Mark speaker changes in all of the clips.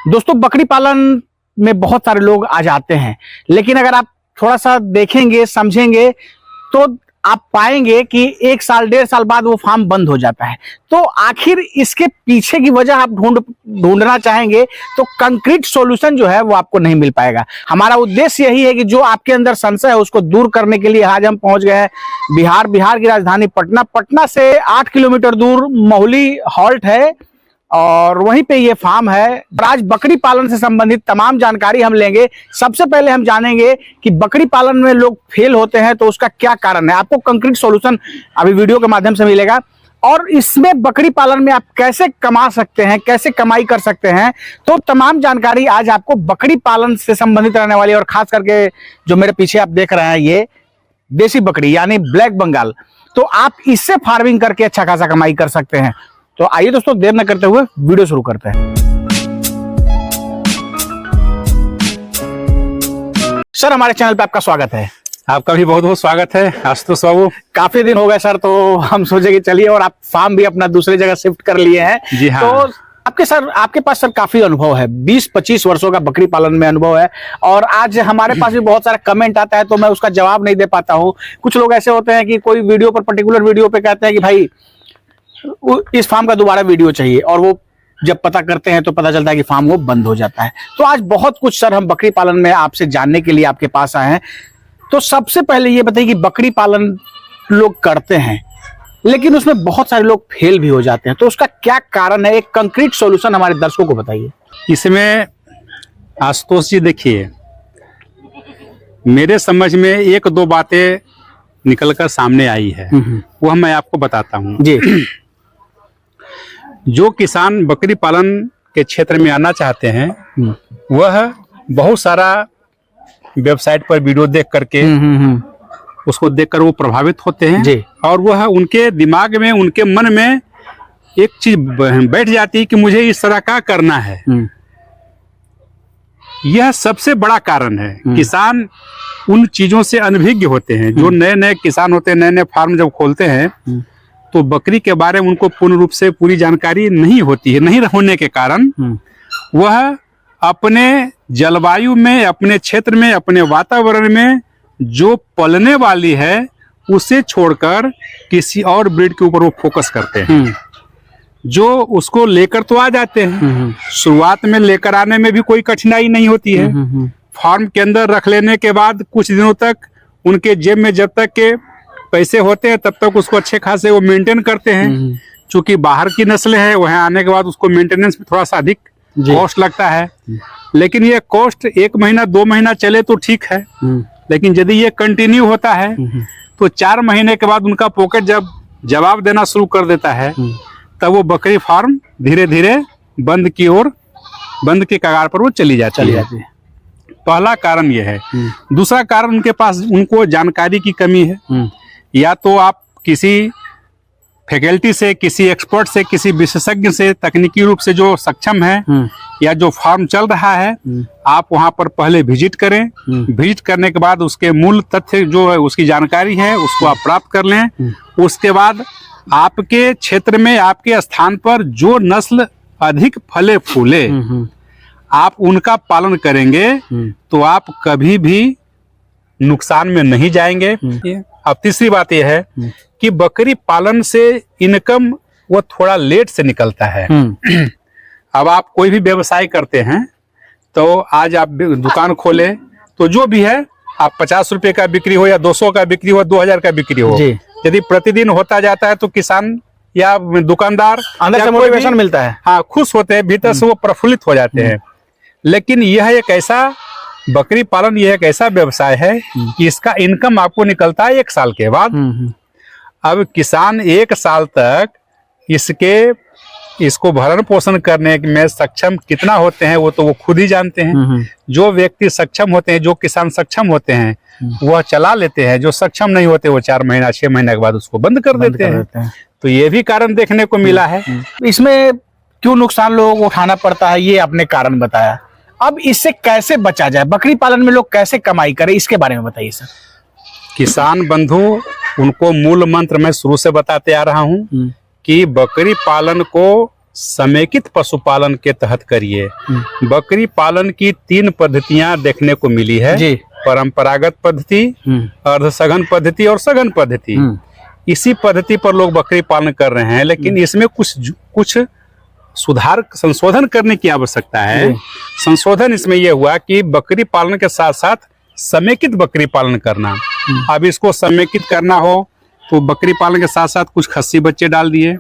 Speaker 1: दोस्तों, बकरी पालन में बहुत सारे लोग आ जाते हैं, लेकिन अगर आप थोड़ा सा देखेंगे, समझेंगे तो आप पाएंगे कि 1 साल 1.5 साल बाद वो फार्म बंद हो जाता है। तो आखिर इसके पीछे की वजह आप ढूंढना चाहेंगे तो कंक्रीट सॉल्यूशन जो है वो आपको नहीं मिल पाएगा। हमारा उद्देश्य यही है कि जो आपके अंदर संशय है उसको दूर करने के लिए आज हम पहुंच गए हैं बिहार की राजधानी पटना से 8 किलोमीटर दूर महुली हॉल्ट है और वहीं पे ये फार्म है। आज बकरी पालन से संबंधित तमाम जानकारी हम लेंगे। सबसे पहले हम जानेंगे कि बकरी पालन में लोग फेल होते हैं तो उसका क्या कारण है। आपको कंक्रीट सॉल्यूशन अभी वीडियो के माध्यम से मिलेगा और इसमें बकरी पालन में आप कैसे कमा सकते हैं, कैसे कमाई कर सकते हैं, तो तमाम जानकारी आज आपको बकरी पालन से संबंधित रहने वाली है। और खास करके जो मेरे पीछे आप देख रहे हैं ये देसी बकरी यानी ब्लैक बंगाल, तो आप इससे फार्मिंग करके अच्छा खासा कमाई कर सकते हैं। तो आइए दोस्तों, देर न करते हुए वीडियो शुरू करते हैं। सर, हमारे चैनल पे आपका स्वागत है।
Speaker 2: आपका भी बहुत बहुत स्वागत है आशुतोष बाबू।
Speaker 1: काफी दिन हो गए सर, तो हम सोचे कि चलिए, और आप फार्म भी अपना दूसरी जगह शिफ्ट कर लिए हैं।
Speaker 2: जी हाँ।
Speaker 1: तो आपके पास सर काफी अनुभव है, 20-25 वर्षों का बकरी पालन में अनुभव है। और आज हमारे पास भी बहुत सारा कमेंट आता है तो मैं उसका जवाब नहीं दे पाता हूँ। कुछ लोग ऐसे होते हैं कि कोई वीडियो पर, पर्टिकुलर वीडियो पे कहते हैं कि भाई इस फार्म का दोबारा वीडियो चाहिए, और वो जब पता करते हैं तो पता चलता है कि फार्म वो बंद हो जाता है। तो आज बहुत कुछ सर हम बकरी पालन में आपसे जानने के लिए आपके पास आए हैं। तो सबसे पहले ये बताइए कि बकरी पालन लोग करते हैं लेकिन उसमें बहुत सारे लोग फेल भी हो जाते हैं, तो उसका क्या कारण है? एक कंक्रीट सॉल्यूशन हमारे दर्शकों को बताइए।
Speaker 2: इसमें आशुतोष जी देखिए, मेरे समझ में 1-2 बातें निकलकर सामने आई है, वो मैं आपको बताता हूँ
Speaker 1: जी।
Speaker 2: जो किसान बकरी पालन के क्षेत्र में आना चाहते हैं वह बहुत सारा वेबसाइट पर वीडियो देख करके उसको देखकर वो प्रभावित होते हैं
Speaker 1: जी।
Speaker 2: और वह उनके दिमाग में, उनके मन में एक चीज बैठ जाती है कि मुझे इस तरह का करना है। यह सबसे बड़ा कारण है। किसान उन चीजों से अनभिज्ञ होते हैं। जो नए नए किसान होते हैं, नए नए फार्म जब खोलते हैं तो बकरी के बारे में उनको पूर्ण रूप से पूरी जानकारी नहीं होती है। नहीं होने के कारण वह अपने जलवायु में, अपने क्षेत्र में, अपने वातावरण में जो पलने वाली है उसे छोड़कर किसी और ब्रीड के ऊपर वो फोकस करते हैं। जो उसको लेकर तो आ जाते हैं, शुरुआत में लेकर आने में भी कोई कठिनाई नहीं होती है। फार्म के अंदर रख लेने के बाद कुछ दिनों तक उनके जेब में जब तक के पैसे होते हैं तब तक उसको अच्छे खासे वो मेंटेन करते हैं। चूंकि बाहर की नस्ल है, वहाँ आने के बाद उसको मेंटेनेंस में थोड़ा सा अधिक कॉस्ट लगता है। लेकिन ये कॉस्ट 1 महीना 2 महीना चले तो ठीक है, लेकिन यदि ये कंटिन्यू होता है तो 4 महीने के बाद उनका पॉकेट जब जवाब देना शुरू कर देता है तब वो बकरी फार्म धीरे धीरे बंद की कगार पर वो चली जाती है। पहला कारण ये है। दूसरा कारण उनको जानकारी की कमी है। या तो आप किसी फैकल्टी से, किसी एक्सपर्ट से, किसी विशेषज्ञ से तकनीकी रूप से जो सक्षम है या जो फार्म चल रहा है, आप वहां पर पहले विजिट करें। विजिट करने के बाद उसके मूल तथ्य जो है, उसकी जानकारी है, उसको आप प्राप्त कर लें। उसके बाद आपके क्षेत्र में, आपके स्थान पर जो नस्ल अधिक फले फूले, आप उनका पालन करेंगे तो आप कभी भी नुकसान में नहीं जाएंगे। अब तीसरी बात यह है कि बकरी पालन से इनकम वो थोड़ा लेट से निकलता है। अब आप कोई भी व्यवसाय करते हैं तो आज आप दुकान खोले तो जो भी है, आप 50 रुपए का बिक्री हो या 200 का बिक्री हो, 2000 का बिक्री हो, यदि प्रतिदिन होता जाता है तो किसान या दुकानदार
Speaker 1: अंदर से मोटिवेशन मिलता है।
Speaker 2: हाँ, खुश होते हैं, भीतर से वो प्रफुल्लित हो जाते हैं। लेकिन यह एक ऐसा बकरी पालन, यह एक ऐसा व्यवसाय है कि इसका इनकम आपको निकलता है 1 साल के बाद। अब किसान 1 साल तक इसको भरण पोषण करने में सक्षम कितना होते हैं वो खुद ही जानते हैं। जो व्यक्ति सक्षम होते हैं, जो किसान सक्षम होते हैं, वह चला लेते हैं। जो सक्षम नहीं होते वो 4 महीना 6 महीने के बाद उसको बंद कर देते हैं। तो ये भी कारण देखने को मिला है।
Speaker 1: इसमें क्यों नुकसान लोगों को उठाना पड़ता है, ये आपने कारण बताया। अब इससे कैसे बचा जाए, बकरी पालन में लोग कैसे कमाई करें, इसके बारे में बताइए सर।
Speaker 2: किसान बंधु, उनको मूल मंत्र मैं शुरू से बताते आ रहा हूँ कि बकरी पालन को समेकित पशुपालन के तहत करिए। बकरी पालन की 3 पद्धतियां देखने को मिली है
Speaker 1: जी।
Speaker 2: परंपरागत पद्धति, अर्धसघन पद्धति और सघन पद्धति। इसी पद्धति पर लोग बकरी पालन कर रहे हैं, लेकिन इसमें कुछ सुधार संशोधन करने की आवश्यकता है। संशोधन इसमें यह हुआ कि बकरी पालन के साथ साथ समेकित बकरी पालन करना। अब इसको समेकित करना हो तो बकरी पालन के साथ साथ कुछ खस्सी बच्चे डाल दिए,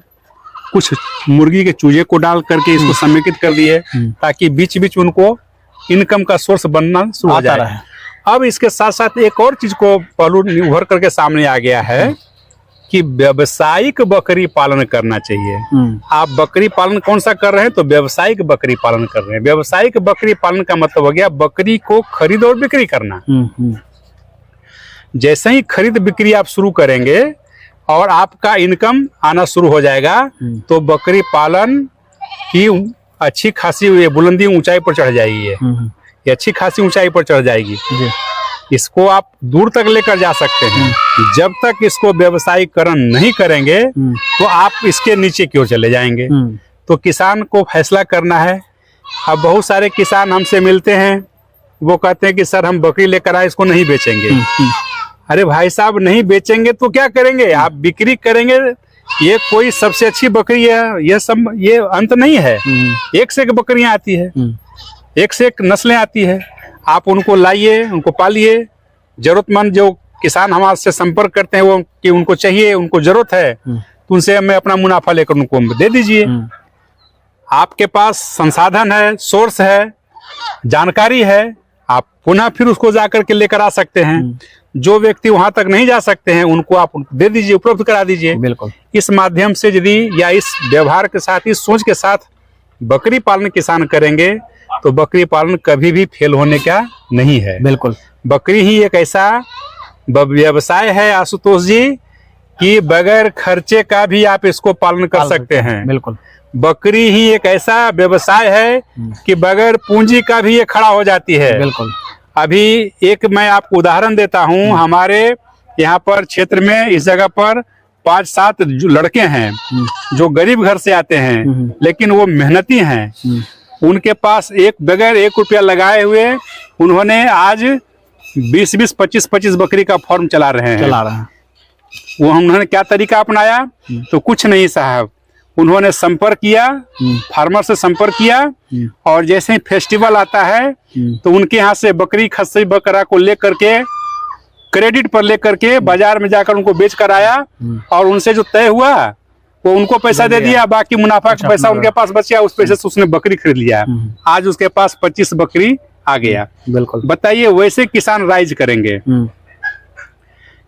Speaker 2: कुछ मुर्गी के चूजे को डाल करके इसको समेकित कर दिए, ताकि बीच बीच उनको इनकम का सोर्स बनना शुरू हो जाए। अब इसके साथ साथ एक और चीज को पहलू उभर करके सामने आ गया है कि व्यावसायिक बकरी पालन करना चाहिए। आप बकरी पालन कौन सा कर रहे हैं? तो व्यावसायिक बकरी पालन कर रहे हैं। व्यावसायिक बकरी पालन का मतलब हो गया बकरी को खरीद और बिक्री करना। जैसे ही खरीद बिक्री आप शुरू करेंगे और आपका इनकम आना शुरू हो जाएगा, तो बकरी पालन की अच्छी खासी बुलंदी ऊंचाई पर चढ़ जाएगी। ये अच्छी खासी ऊंचाई पर चढ़ जाएगी। इसको आप दूर तक लेकर जा सकते हैं। जब तक इसको व्यवसायीकरण नहीं करेंगे तो आप इसके नीचे की ओर चले जाएंगे। तो किसान को फैसला करना है। अब बहुत सारे किसान हमसे मिलते हैं, वो कहते हैं कि सर हम बकरी लेकर आए, इसको नहीं बेचेंगे। अरे भाई साहब, नहीं बेचेंगे तो क्या करेंगे? आप बिक्री करेंगे। ये कोई सबसे अच्छी बकरी है, ये अंत नहीं है। एक से एक बकरियां आती है, एक से एक नस्लें आती है। आप उनको लाइए, उनको पालिए। जरूरतमंद जो किसान हमारे से संपर्क करते हैं वो कि उनको चाहिए, उनको जरूरत है, तो उनसे हमें अपना मुनाफा लेकर उनको दे दीजिए। आपके पास संसाधन है, सोर्स है, जानकारी है, आप पुनः फिर उसको जाकर के लेकर आ सकते हैं। जो व्यक्ति वहां तक नहीं जा सकते हैं उनको आप दे दीजिए, उपलब्ध करा दीजिए।
Speaker 1: बिल्कुल।
Speaker 2: इस माध्यम से यदि या इस व्यवहार के साथ, इस सोच के साथ बकरी पालन किसान करेंगे तो बकरी पालन कभी भी फेल होने का नहीं है।
Speaker 1: बिल्कुल।
Speaker 2: बकरी ही एक ऐसा व्यवसाय है आशुतोष जी कि बगैर खर्चे का भी आप इसको पालन कर सकते हैं।
Speaker 1: बिल्कुल।
Speaker 2: बकरी ही एक ऐसा व्यवसाय है कि बगैर पूंजी का भी ये खड़ा हो जाती है।
Speaker 1: बिल्कुल।
Speaker 2: अभी एक मैं आपको उदाहरण देता हूँ। हमारे यहाँ पर क्षेत्र में इस जगह पर 5-7 जो लड़के हैं जो गरीब घर से आते हैं, लेकिन वो मेहनती हैं। उनके पास बगैर 1 रुपया लगाए हुए उन्होंने आज 20-20, 25-25 बकरी का फार्म चला रहे हैं। वो उन्होंने क्या तरीका अपनाया? तो कुछ नहीं साहब, उन्होंने संपर्क किया, फार्मर से संपर्क किया, और जैसे ही फेस्टिवल आता है तो उनके यहाँ से बकरी खस्सी बकरा को लेकर के क्रेडिट पर लेकर के बाजार में जाकर उनको बेच कर आया, और उनसे जो तय हुआ वो उनको पैसा दे दिया, बाकी मुनाफा का पैसा उनके पास बचा, उस पैसे से उसने बकरी खरीद लिया। आज उसके पास 25 बकरी आ गया।
Speaker 1: बिल्कुल।
Speaker 2: बताइए वैसे किसान राइज करेंगे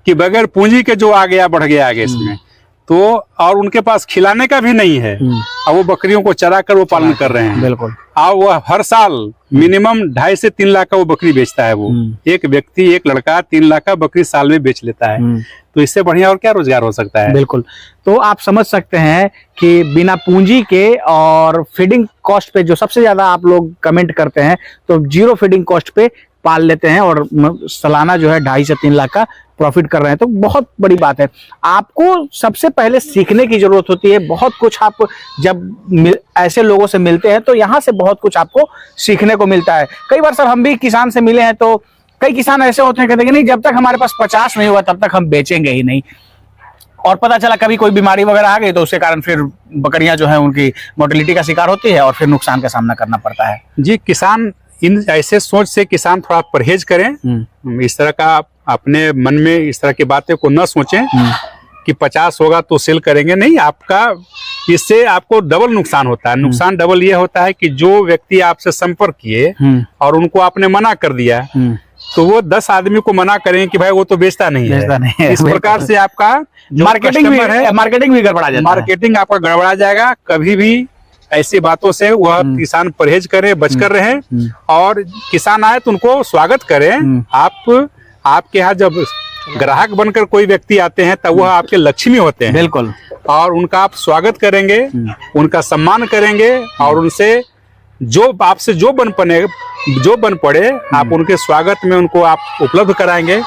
Speaker 2: कि बगैर पूंजी के जो आ गया बढ़ गया आगे इसमें, तो और उनके पास खिलाने का भी नहीं है, और वो बकरियों को चरा कर वो पालन कर रहे हैं।
Speaker 1: बिल्कुल।
Speaker 2: और वो हर साल मिनिमम 2.5 से 3 लाख का वो बकरी बेचता है। वो एक व्यक्ति, एक लड़का 3 लाख का बकरी साल में बेच लेता है। तो इससे बढ़िया और क्या रोजगार हो सकता है?
Speaker 1: बिल्कुल। तो आप समझ सकते हैं कि बिना पूंजी के और फीडिंग कॉस्ट पे जो सबसे ज्यादा आप लोग कमेंट करते हैं, तो 0 फीडिंग कॉस्ट पे पाल लेते हैं और सालाना जो है 2.5 से 3 लाख का प्रॉफिट कर रहे हैं। तो बहुत बड़ी बात है। आपको सबसे पहले सीखने की जरूरत होती है। बहुत कुछ आप जब ऐसे लोगों से मिलते हैं तो यहाँ से बहुत कुछ आपको सीखने को मिलता है। कई बार सर हम भी किसान से मिले हैं, तो कई किसान ऐसे होते हैं कहते हैं कि नहीं, जब तक हमारे पास 50 नहीं हुआ तब तक हम बेचेंगे ही नहीं। और पता चला कभी कोई बीमारी वगैरह आ गई तो उसके कारण फिर बकरियां जो है उनकी मोर्टेलिटी का शिकार होती है और फिर नुकसान का सामना करना पड़ता है।
Speaker 2: जी, किसान इन ऐसे सोच से किसान थोड़ा परहेज करें। इस तरह का अपने मन में इस तरह की बातें को न सोचें कि 50 होगा तो सेल करेंगे। नहीं, आपका इससे आपको डबल नुकसान होता है। नुकसान डबल ये होता है कि जो व्यक्ति आपसे संपर्क किए और उनको आपने मना कर दिया, तो वो 10 आदमी को मना करें कि भाई वो तो बेचता नहीं है। इस प्रकार से आपका
Speaker 1: मार्केटिंग भी गड़बड़ा जाएगा।
Speaker 2: मार्केटिंग आपका गड़बड़ा जाएगा। कभी भी ऐसी बातों से वह किसान परहेज करे, बचकर रहे, और किसान आए तो उनको स्वागत करें। आपके यहाँ जब ग्राहक बनकर कोई व्यक्ति आते हैं तब वह आपके लक्ष्मी होते हैं।
Speaker 1: बिल्कुल।
Speaker 2: और उनका आप स्वागत करेंगे, उनका सम्मान करेंगे, और उनसे जो आपसे जो बन पड़े आप उनके स्वागत में उनको आप उपलब्ध कराएंगे,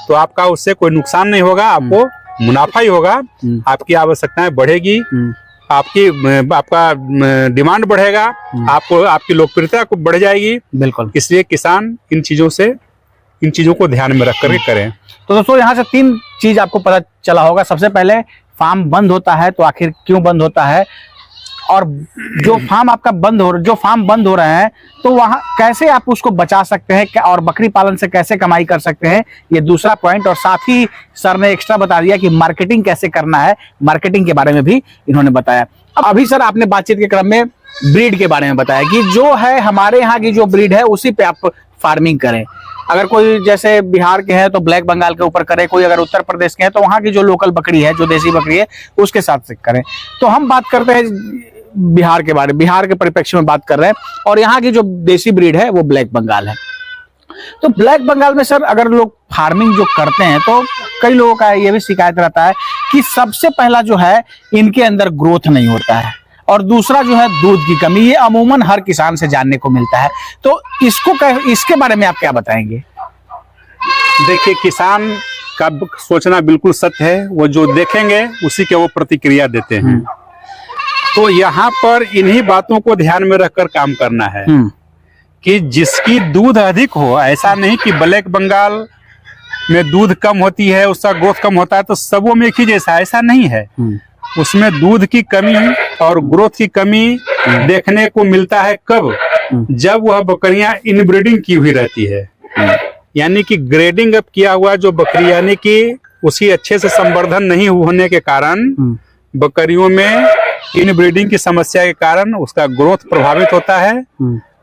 Speaker 2: तो आपका उससे कोई नुकसान नहीं होगा, आपको मुनाफा ही होगा। आपकी आवश्यकताएं बढ़ेगी, आपका डिमांड बढ़ेगा, आपको आपकी लोकप्रियता को बढ़ जाएगी।
Speaker 1: बिल्कुल।
Speaker 2: इसलिए किसान इन चीजों को ध्यान में रख करके करें।
Speaker 1: तो दोस्तों यहाँ से 3 चीज आपको पता चला होगा। सबसे पहले फार्म बंद होता है तो आखिर क्यों बंद होता है, और जो फार्म बंद हो रहे हैं तो वहाँ कैसे आप उसको बचा सकते हैं, और बकरी पालन से कैसे कमाई कर सकते हैं, ये दूसरा पॉइंट। और साथ ही सर ने एक्स्ट्रा बता दिया कि मार्केटिंग कैसे करना है, मार्केटिंग के बारे में भी इन्होंने बताया। अब अभी सर आपने बातचीत के क्रम में ब्रीड के बारे में बताया कि जो है हमारे यहाँ की जो ब्रीड है उसी पे आप फार्मिंग करें। अगर कोई जैसे बिहार के हैं तो ब्लैक बंगाल के ऊपर करे, कोई अगर उत्तर प्रदेश के हैं तो वहाँ की जो लोकल बकरी है, जो देसी बकरी है, उसके साथ से करें। तो हम बात करते हैं बिहार के बारे में, बिहार के परिप्रेक्ष्य में बात कर रहे हैं, और यहाँ की जो देसी ब्रीड है वो ब्लैक बंगाल है। तो ब्लैक बंगाल में सर अगर लोग फार्मिंग जो करते हैं तो कई लोगों का ये भी शिकायत रहता है कि सबसे पहला जो है इनके अंदर ग्रोथ नहीं होता है, और दूसरा जो है दूध की कमी। ये अमूमन हर किसान से जानने को मिलता है। तो इसके बारे में आप क्या बताएंगे?
Speaker 2: देखिए, किसान का सोचना बिल्कुल सत्य है, वो जो देखेंगे उसी के वो प्रतिक्रिया देते हैं। तो यहाँ पर इन्हीं बातों को ध्यान में रखकर काम करना है कि जिसकी दूध अधिक हो। ऐसा नहीं कि ब्लैक बंगाल में दूध कम होती है, उसका ग्रोथ कम होता है तो सबों में एक ही जैसा, ऐसा नहीं है। उसमें दूध की कमी और ग्रोथ की कमी देखने को मिलता है कब? जब वह बकरियां इनब्रीडिंग की हुई रहती है, यानी कि ग्रेडिंग अप किया हुआ जो बकरी, यानी कि उसी अच्छे से संवर्धन नहीं होने के कारण बकरियों में इनब्रीडिंग की समस्या के कारण उसका ग्रोथ प्रभावित होता है,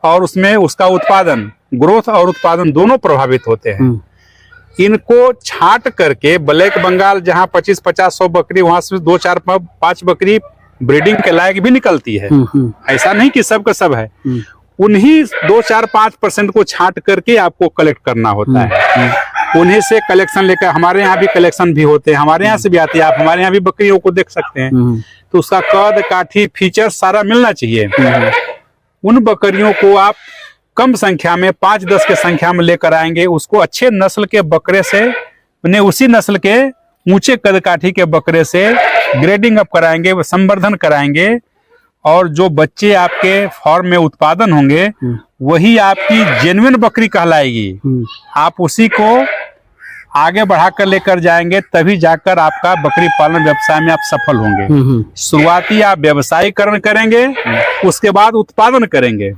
Speaker 2: और उसमें उसका उत्पादन, ग्रोथ और उत्पादन दोनों प्रभावित होते हैं। इनको छांट करके ब्लैक बंगाल जहां 25-50-100 बकरी, वहां से 2-4-5 बकरी ब्रीडिंग के लायक भी निकलती है। ऐसा नहीं कि सब का सब है। उन्हीं 2-4-5% को छांट करके आपको कलेक्ट करना होता है। उन्हीं से कलेक्शन लेकर हमारे यहाँ भी कलेक्शन भी होते हैं, हमारे यहाँ से भी आते हैं। आप हमारे यहाँ भी बकरियों को देख सकते हैं। तो उसका कद, काठी, फीचर सारा मिलना चाहिए। उन बकरियों को आप कम संख्या में 5-10 के संख्या में लेकर आएंगे, उसको अच्छे नस्ल के बकरे से, उन्हें उसी नस्ल के ऊंचे कद काठी के बकरे से ग्रेडिंग अप कराएंगे, संवर्धन कराएंगे, और जो बच्चे आपके फार्म में उत्पादन होंगे वही आपकी जेन्युइन बकरी कहलाएगी। आप उसी को आगे बढ़ाकर लेकर जाएंगे, तभी जाकर आपका बकरी पालन व्यवसाय में आप सफल होंगे। शुरुआती आप व्यवसायीकरण करेंगे, उसके बाद उत्पादन करेंगे,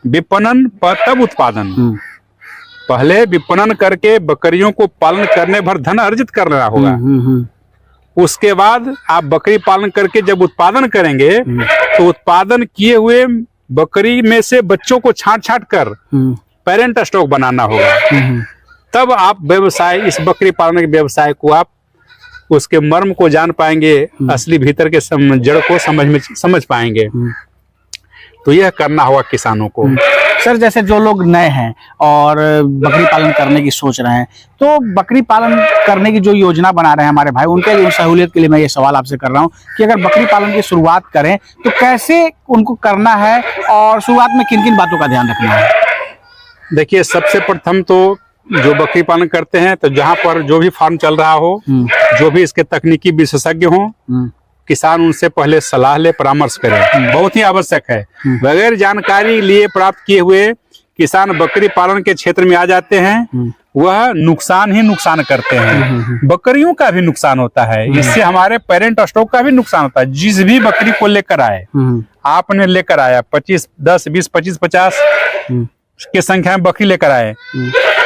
Speaker 2: विपणन तब उत्पादन। पहले विपणन करके बकरियों को पालन करने भर धन अर्जित करना होगा। उसके बाद आप बकरी पालन करके जब उत्पादन करेंगे तो उत्पादन किए हुए बकरी में से बच्चों को छांट कर पेरेंट स्टॉक बनाना होगा। तब आप व्यवसाय, इस बकरी पालन के व्यवसाय को आप उसके मर्म को जान पाएंगे, असली भीतर के जड़ को समझ पाएंगे। तो यह करना होगा किसानों को।
Speaker 1: सर जैसे जो लोग नए हैं और बकरी पालन करने की सोच रहे हैं, तो बकरी पालन करने की जो योजना बना रहे हैं हमारे भाई, उनके लिए सहूलियत के लिए मैं ये सवाल आपसे कर रहा हूँ कि अगर बकरी पालन की शुरुआत करें तो कैसे उनको करना है, और शुरुआत में किन किन बातों का ध्यान रखना है?
Speaker 2: देखिए, सबसे प्रथम तो जो बकरी पालन करते हैं, तो जहाँ पर जो भी फार्म चल रहा हो, जो भी इसके तकनीकी विशेषज्ञ हो, किसान उनसे पहले सलाह ले, परामर्श करे, बहुत ही आवश्यक है। बगैर जानकारी लिए, प्राप्त किए हुए किसान बकरी पालन के क्षेत्र में आ जाते हैं, वह नुकसान ही नुकसान करते हैं। बकरियों का भी नुकसान होता है, इससे हमारे पेरेंट स्टॉक का भी नुकसान होता है। जिस भी बकरी को लेकर आए, आपने लेकर आया 25, 10, 20, 25, 50 के संख्या में बकरी लेकर आए,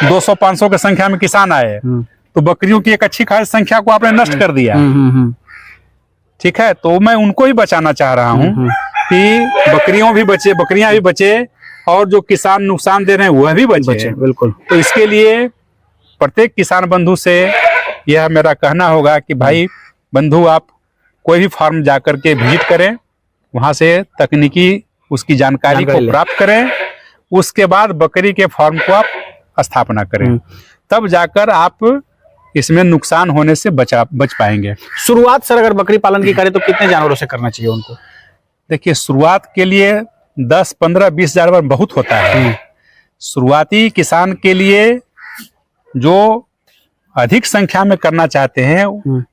Speaker 2: 200-500 की संख्या में किसान आए, तो बकरियों की एक अच्छी खासी संख्या को आपने नष्ट कर दिया। ठीक है, तो मैं उनको ही बचाना चाह रहा हूँ कि बकरियां भी बचे, और जो किसान नुकसान दे रहे हैं वह भी बचे।
Speaker 1: बिल्कुल।
Speaker 2: तो इसके लिए प्रत्येक किसान बंधु से यह मेरा कहना होगा कि भाई बंधु, आप कोई भी फार्म जाकर के विजिट करें, वहां से तकनीकी उसकी जानकारी को प्राप्त करें, उसके बाद बकरी के फार्म को आप स्थापना करें, तब जाकर आप इसमें नुकसान होने से बच पाएंगे।
Speaker 1: शुरुआत सर अगर बकरी पालन की करें तो कितने जानवरों से करना चाहिए उनको?
Speaker 2: देखिए, शुरुआत के लिए 10, 15, 20 जानवर बहुत होता है। शुरुआती किसान के लिए जो अधिक संख्या में करना चाहते हैं,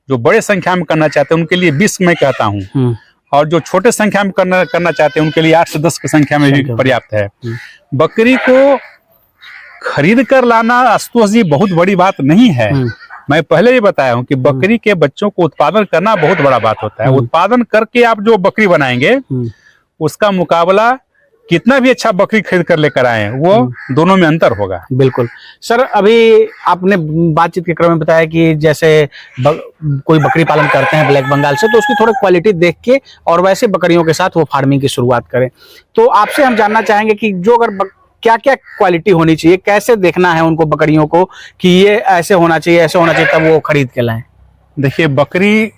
Speaker 2: जो बड़े संख्या में करना चाहते हैं, उनके लिए 20 मैं कहता हूँ। और जो छोटे संख्या में करना चाहते हैं उनके लिए 8 से 10 की संख्या में भी पर्याप्त है। बकरी को खरीद कर लाना आशुतोष जी बहुत बड़ी बात नहीं है। मैं पहले ही बताया हूं कि बकरी के बच्चों को उत्पादन करना बहुत बड़ा बात होता है। उत्पादन करके आप जो बकरी बनाएंगे उसका मुकाबला कितना भी अच्छा बकरी खरीद कर लेकर आए वो दोनों में अंतर होगा।
Speaker 1: बिल्कुल सर, अभी आपने बातचीत के क्रम में बताया कि जैसे कोई बकरी पालन करते हैं ब्लैक बंगाल से, तो उसकी थोड़ी क्वालिटी देख के और वैसे बकरियों के साथ वो फार्मिंग की शुरुआत करें। तो आपसे हम जानना चाहेंगे कि जो अगर क्या क्या क्वालिटी होनी चाहिए, कैसे देखना है उनको बकरियों को कि ये ऐसे होना चाहिए, ऐसे होना चाहिए, तब वो खरीद के लाएं।
Speaker 2: देखिए, बकरी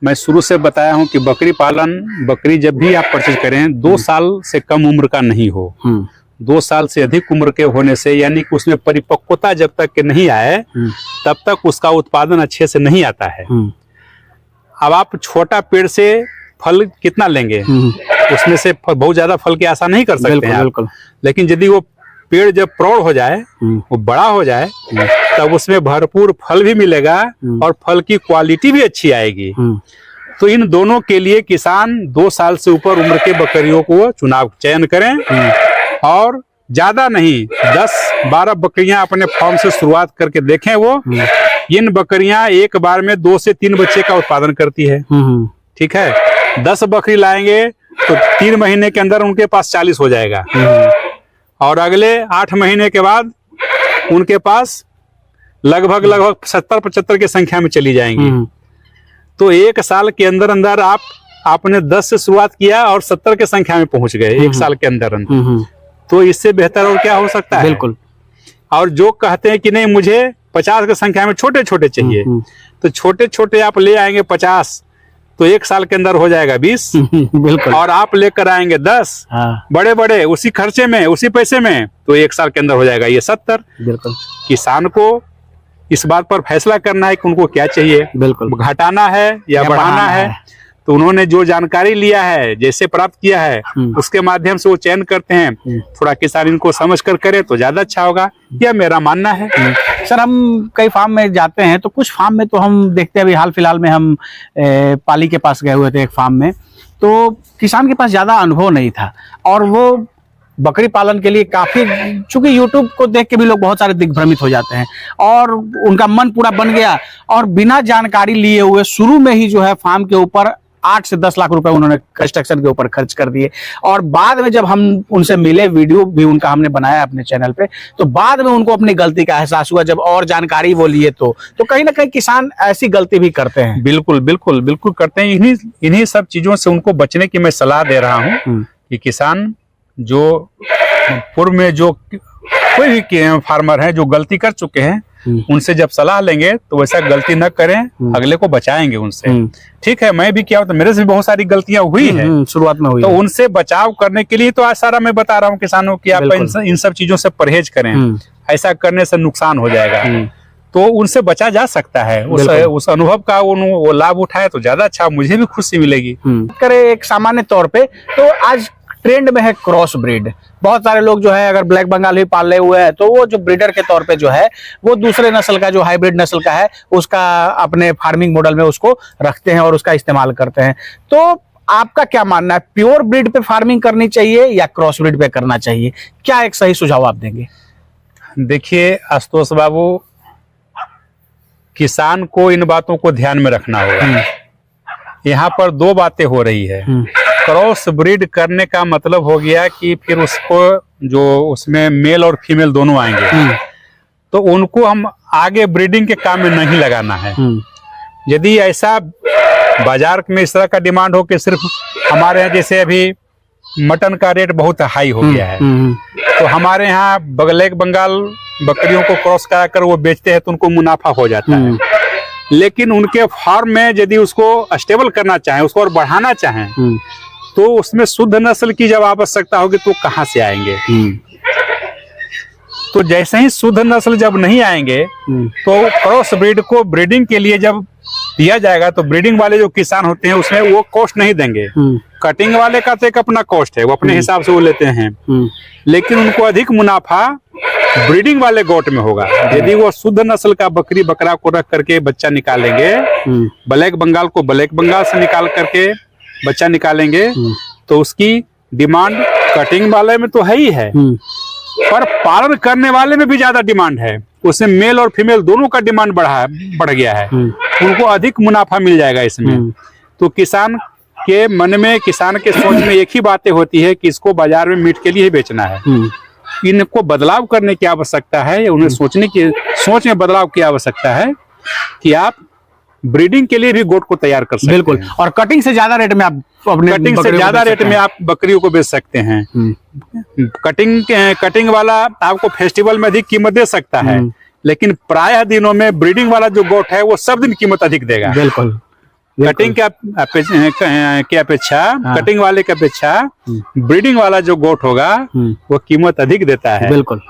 Speaker 2: मैं शुरू से बताया हूं कि बकरी पालन, बकरी जब भी आप परचेज करें 2 साल से कम उम्र का नहीं हो। 2 साल से अधिक उम्र के होने से, यानी कि उसमें परिपक्वता जब तक के नहीं आए तब तक उसका उत्पादन अच्छे से नहीं आता है। अब आप छोटा पेड़ से फल कितना लेंगे, उसमें से बहुत ज्यादा फल की आशा नहीं कर सकते हैं आप। लेकिन यदि वो पेड़ जब प्रौढ़ हो जाए, वो बड़ा हो जाए, तब उसमें भरपूर फल भी मिलेगा और फल की क्वालिटी भी अच्छी आएगी। तो इन दोनों के लिए किसान 2 साल से ऊपर उम्र के बकरियों को चयन करें और ज्यादा नहीं 10-12 बकरियां अपने फार्म से शुरुआत करके देखें। वो इन बकरियां एक बार में 2 से 3 बच्चे का उत्पादन करती है। ठीक है, 10 बकरी लाएंगे तो 3 महीने के अंदर उनके पास 40 हो जाएगा और अगले 8 महीने के बाद उनके पास लगभग 70-75 की संख्या में चली जाएंगी। तो 1 साल के अंदर अंदर आपने 10 से शुरुआत किया और 70 की संख्या में पहुंच गए 1 साल के अंदर अंदर। तो इससे बेहतर और क्या हो सकता है।
Speaker 1: बिल्कुल।
Speaker 2: और जो कहते हैं कि नहीं मुझे 50 की संख्या में छोटे छोटे चाहिए, तो छोटे छोटे आप ले आएंगे 50, तो 1 साल के अंदर हो जाएगा 20।
Speaker 1: बिल्कुल।
Speaker 2: और आप लेकर आएंगे 10 बड़े बड़े उसी खर्चे में, उसी पैसे में, तो 1 साल के अंदर हो जाएगा ये 70।
Speaker 1: बिल्कुल।
Speaker 2: किसान को इस बात पर फैसला करना है कि उनको क्या चाहिए,
Speaker 1: बिल्कुल,
Speaker 2: घटाना है या बढ़ाना है। तो उन्होंने जो जानकारी लिया है, जैसे प्राप्त किया है, उसके माध्यम से वो चयन करते हैं। थोड़ा किसान इनको समझ कर करे तो ज्यादा अच्छा होगा, यह मेरा मानना है।
Speaker 1: सर, हम कई फार्म में जाते हैं तो कुछ फार्म में तो हम देखते हैं, अभी हाल फिलहाल में हम पाली के पास गए हुए थे एक फार्म में, तो किसान के पास ज्यादा अनुभव नहीं था और वो बकरी पालन के लिए काफी, चूंकि यूट्यूब को देख के भी लोग बहुत सारे दिग्भ्रमित हो जाते हैं और उनका मन पूरा बन गया और बिना जानकारी लिए हुए शुरू में ही जो है फार्म के ऊपर 8 से 10 लाख रुपए उन्होंने कंस्ट्रक्शन के ऊपर खर्च कर दिए। और बाद में जब हम उनसे मिले, वीडियो भी उनका हमने बनाया अपने चैनल पे, तो बाद में उनको अपनी गलती का एहसास हुआ जब और जानकारी वो लिए। तो कहीं ना कहीं किसान ऐसी गलती भी करते हैं।
Speaker 2: बिल्कुल बिल्कुल बिल्कुल करते हैं। इन्हीं सब चीजों से उनको बचने की मैं सलाह दे रहा हूँ कि किसान जो पूर्व में जो कोई भी फार्मर है जो गलती कर चुके हैं, उनसे जब सलाह लेंगे तो वैसा गलती न करें, अगले को बचाएंगे उनसे। ठीक है, मैं भी किया तो मेरे से भी बहुत सारी गलतियां हुई है,
Speaker 1: शुरुआत में हुई,
Speaker 2: तो उनसे बचाव करने के लिए तो आज सारा मैं बता रहा हूँ किसानों की आप इन सब चीजों से परहेज करें। ऐसा करने से नुकसान हो जाएगा, तो उनसे बचा जा सकता है। उस अनुभव का वो लाभ उठाए तो ज्यादा अच्छा, मुझे भी खुशी मिलेगी।
Speaker 1: करे एक सामान्य तौर पे तो आज ट्रेंड में है क्रॉस ब्रीड। बहुत सारे लोग जो है अगर ब्लैक बंगाल ही पाले हुए हैं तो वो जो ब्रीडर के तौर पे जो है वो दूसरे नस्ल का, जो हाइब्रिड नस्ल का है, उसका अपने फार्मिंग मॉडल में उसको रखते हैं और उसका इस्तेमाल करते हैं। तो आपका क्या मानना है, प्योर ब्रीड पे फार्मिंग करनी चाहिए या क्रॉस ब्रीड पे करना चाहिए? क्या एक सही सुझाव आप देंगे?
Speaker 2: देखिए आशुतोष बाबू, किसान को इन बातों को ध्यान में रखना होगा। यहाँ पर 2 बातें हो रही है। क्रॉस ब्रीड करने का मतलब हो गया कि फिर उसको जो उसमें मेल और फीमेल दोनों आएंगे, तो उनको हम आगे ब्रीडिंग के काम में नहीं लगाना है। यदि ऐसा बाजार में इस तरह का डिमांड हो कि सिर्फ हमारे यहाँ जैसे अभी मटन का रेट बहुत हाई हो गया है, तो हमारे यहाँ ब्लैक बंगाल बकरियों को क्रॉस कराकर वो बेचते हैं तो उनको मुनाफा हो जाता है। लेकिन उनके फार्म में यदि उसको स्टेबल करना चाहें, उसको और बढ़ाना चाहें, तो उसमें शुद्ध नस्ल की जब आवश्यकता होगी तो कहाँ से आएंगे? तो जैसे ही शुद्ध नस्ल जब नहीं आएंगे तो क्रॉस ब्रीड को ब्रीडिंग के लिए जब दिया जाएगा तो ब्रीडिंग वाले जो किसान होते हैं उसमें वो कॉस्ट नहीं देंगे। कटिंग वाले का तो एक अपना कॉस्ट है, वो अपने हिसाब से वो लेते हैं, लेकिन उनको अधिक मुनाफा ब्रीडिंग वाले गोट में होगा। यदि वो शुद्ध नस्ल का बकरी बकरा को रख करके बच्चा निकालेंगे, ब्लैक बंगाल को ब्लैक बंगाल से निकाल करके बच्चा निकालेंगे, तो उसकी डिमांड कटिंग वाले में तो है ही है, पर पालन करने वाले में भी ज्यादा डिमांड है। उसमें मेल और फीमेल दोनों का डिमांड बढ़ गया है। उनको अधिक मुनाफा मिल जाएगा इसमें। तो किसान के मन में, किसान के सोच में एक ही बातें होती है कि इसको बाजार में मीट के लिए ही बेचना है। इनको बदलाव करने की आवश्यकता है, उन्हें सोच में बदलाव की आवश्यकता है कि आप ब्रीडिंग के लिए भी गोट को तैयार कर सकते हैं।
Speaker 1: बिल्कुल, और कटिंग से ज्यादा रेट में आप
Speaker 2: कटिंग से ज्यादा रेट में आप बकरियों को बेच सकते हैं। कटिंग वाला आपको फेस्टिवल में अधिक कीमत दे सकता है, लेकिन प्रायः दिनों में ब्रीडिंग वाला जो गोट है वो सब दिन कीमत अधिक देगा।
Speaker 1: बिल्कुल,
Speaker 2: कटिंग की अपेक्षा कटिंग वाले की अपेक्षा ब्रीडिंग वाला जो गोट होगा वो कीमत अधिक देता है।
Speaker 1: बिल्कुल।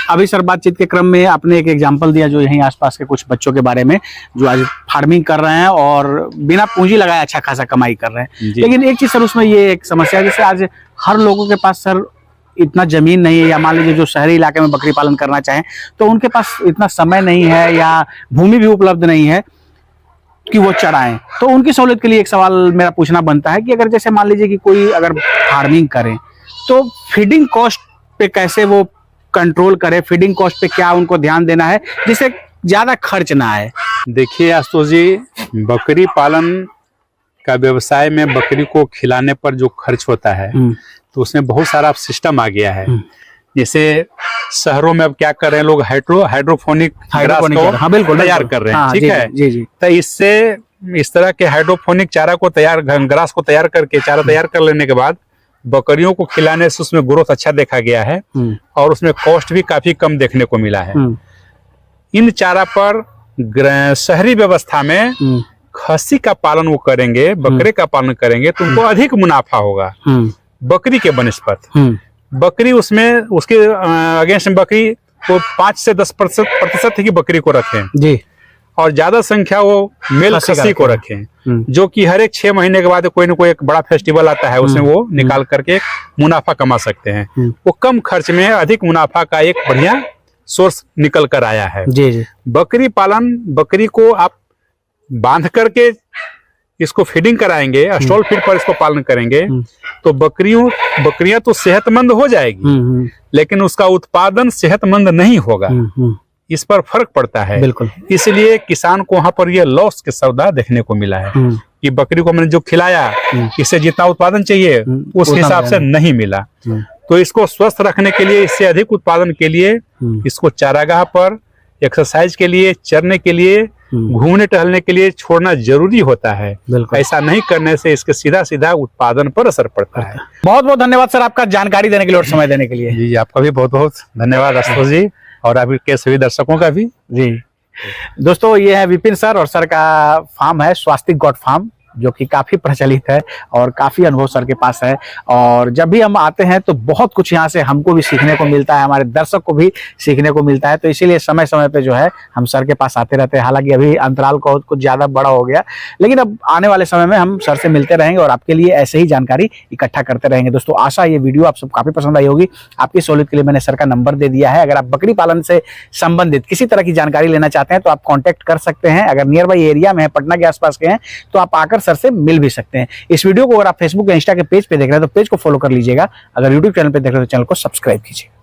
Speaker 1: अभी सर बातचीत के क्रम में आपने एक एग्जांपल दिया जो यहीं आसपास के कुछ बच्चों के बारे में जो आज फार्मिंग कर रहे हैं और बिना पूंजी लगाए अच्छा खासा कमाई कर रहे हैं। लेकिन एक चीज सर उसमें ये एक समस्या है, जैसे आज हर लोगों के पास सर इतना जमीन नहीं है, या मान लीजिए जो शहरी इलाके में बकरी पालन करना चाहें तो उनके पास इतना समय नहीं है या भूमि भी उपलब्ध नहीं है कि वो चराएं। तो उनकी सहूलियत के लिए एक सवाल मेरा पूछना बनता है कि अगर जैसे मान लीजिए कि कोई अगर फार्मिंग करे तो फीडिंग कॉस्ट पे कैसे वो कंट्रोल करे, फीडिंग कॉस्ट पे क्या उनको ध्यान देना है जिससे ज्यादा खर्च ना आए।
Speaker 2: देखिए आशुतोष जी, बकरी पालन का व्यवसाय में बकरी को खिलाने पर जो खर्च होता है तो उसमें बहुत सारा सिस्टम आ गया है। जैसे शहरों में अब क्या कर रहे हैं लोग, हाइड्रोफोनिक ग्रास को
Speaker 1: बिल्कुल
Speaker 2: तैयार कर रहे हैं। ठीक है
Speaker 1: जी जी।
Speaker 2: तो इससे इस तरह के हाइड्रोफोनिक चारा को ग्रास को तैयार करके चारा तैयार कर लेने के बाद बकरियों को खिलाने से उसमें ग्रोथ अच्छा देखा गया है और उसमें कॉस्ट भी काफी कम देखने को मिला है। इन चारा पर शहरी व्यवस्था में खस्सी का पालन वो करेंगे, बकरे का पालन करेंगे तो उनको अधिक मुनाफा होगा बकरी के बनस्पत। बकरी उसमें उसके अगेंस्ट बकरी को 5 से 10% की बकरी को रखें जी, और ज्यादा संख्या वो मेल खस्सी को रखें, जो कि हर एक 6 महीने के बाद कोई ना कोई एक बड़ा फेस्टिवल आता है उसमें वो निकाल करके मुनाफा कमा सकते हैं। वो कम खर्च में अधिक मुनाफा का एक बढ़िया सोर्स निकल कर आया है।
Speaker 1: जी जी।
Speaker 2: बकरी पालन, बकरी को आप बांध करके इसको फीडिंग कराएंगे, स्टॉल फीड पर इसको पालन करेंगे तो बकरियां तो सेहतमंद हो जाएगी, लेकिन उसका उत्पादन सेहतमंद नहीं होगा। इस पर फर्क पड़ता है।
Speaker 1: बिल्कुल।
Speaker 2: इसलिए किसान को वहां पर यह लॉस के सौदा देखने को मिला है कि बकरी को मैंने जो खिलाया इससे जितना उत्पादन चाहिए उस हिसाब से नहीं मिला। तो इसको स्वस्थ रखने के लिए, इससे अधिक उत्पादन के लिए इसको चारागाह पर एक्सरसाइज के लिए, चरने के लिए, घूमने टहलने के लिए छोड़ना जरूरी होता है। ऐसा नहीं करने से इसके सीधा उत्पादन पर असर पड़ता है।
Speaker 1: बहुत बहुत धन्यवाद सर आपका जानकारी देने के लिए और समय देने के लिए।
Speaker 2: जी, आपका भी बहुत बहुत धन्यवाद आशुतोष जी, और अभी के सभी दर्शकों का भी।
Speaker 1: जी दोस्तों, ये है विपिन सर और सर का फार्म है स्वास्तिक गॉट फार्म, जो कि काफी प्रचलित है और काफी अनुभव सर के पास है। और जब भी हम आते हैं तो बहुत कुछ यहाँ से हमको भी सीखने को मिलता है, हमारे दर्शक को भी सीखने को मिलता है। तो इसीलिए समय समय पे जो है हम सर के पास आते रहते हैं। हालांकि अभी अंतराल कुछ ज्यादा बड़ा हो गया, लेकिन अब आने वाले समय में हम सर से मिलते रहेंगे और आपके लिए ऐसे ही जानकारी इकट्ठा करते रहेंगे। दोस्तों, आशा ये वीडियो आप सब काफी पसंद आई होगी। आपकी सहूलियत के लिए मैंने सर का नंबर दे दिया है। अगर आप बकरी पालन से संबंधित किसी तरह की जानकारी लेना चाहते हैं तो आप कॉन्टेक्ट कर सकते हैं। अगर नियर बाई एरिया में है, पटना के आसपास के हैं, तो आप आकर सर से मिल भी सकते हैं। इस वीडियो को अगर आप फेसबुक या इंस्टा के पेज पे देख रहे हैं तो पेज को फॉलो कर लीजिएगा। अगर यूट्यूब चैनल पे देख रहे हैं तो चैनल को सब्सक्राइब कीजिए।